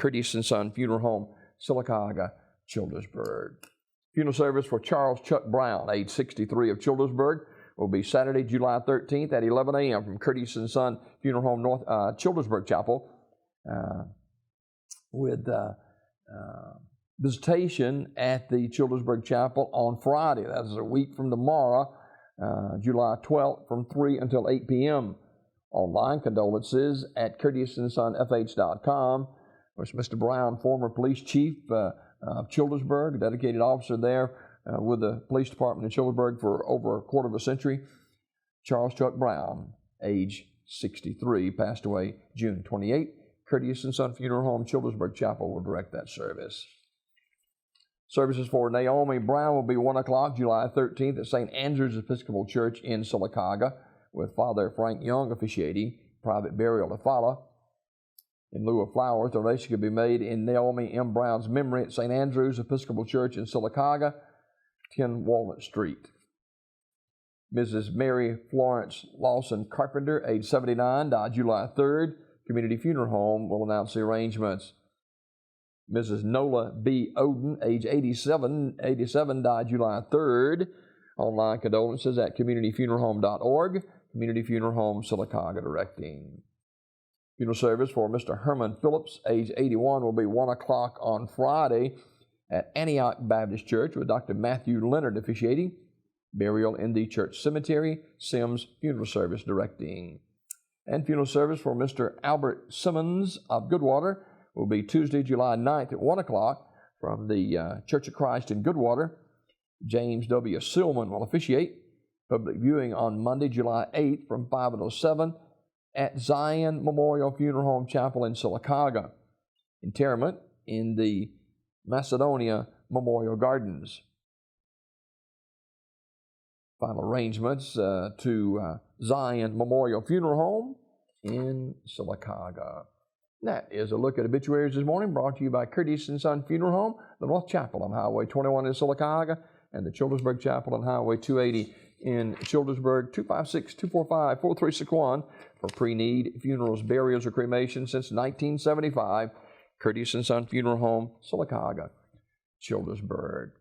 Curtis and Son Funeral Home, Sylacauga, Childersburg. Funeral service for Charles Chuck Brown, age 63, of Childersburg, will be Saturday, July 13th at 11 a.m. from Curtis and Son Funeral Home, North Childersburg Chapel, with visitation at the Childersburg Chapel on Friday. That is a week from tomorrow, July 12th, from 3 until 8 p.m. Online condolences at curtisondsonfh.com. Of course, Mr. Brown, former police chief of Childersburg, a dedicated officer there with the police department in Childersburg for over a quarter of a century. Charles Chuck Brown, age 63, passed away June 28. Curtis and Son Funeral Home, Childersburg Chapel will direct that service. Services for Naomi Brown will be 1 o'clock, July 13th at St. Andrew's Episcopal Church in Sylacauga, with Father Frank Young officiating. Private burial to follow. In lieu of flowers, donation can be made in Naomi M. Brown's memory at St. Andrew's Episcopal Church in Sylacauga, 10 Walnut Street. Mrs. Mary Florence Lawson Carpenter, age 79, died July 3rd. Community Funeral Home will announce the arrangements. Mrs. Nola B. Oden, age 87, died July 3rd. Online condolences at communityfuneralhome.org. Community Funeral Home, Sylacauga, directing. Funeral service for Mr. Herman Phillips, age 81, will be 1 o'clock on Friday at Antioch Baptist Church with Dr. Matthew Leonard officiating. Burial in the church cemetery. Sims Funeral Service directing. And funeral service for Mr. Albert Simmons of Goodwater will be Tuesday, July 9th at 1 o'clock from the Church of Christ in Goodwater. James W. Silman will officiate. Public viewing on Monday, July 8th from 5 until 7 at Zion Memorial Funeral Home Chapel in Sylacauga. Interment in the Macedonia Memorial Gardens. Final arrangements to Zion Memorial Funeral Home in Sylacauga. That is a look at obituaries this morning, brought to you by Curtis and Son Funeral Home, the North Chapel on Highway 21 in Sylacauga, and the Childersburg Chapel on Highway 280 in Childersburg. 256-245-4361 for pre-need funerals, burials, or cremation since 1975. Curtis and Son Funeral Home, Sylacauga, Childersburg.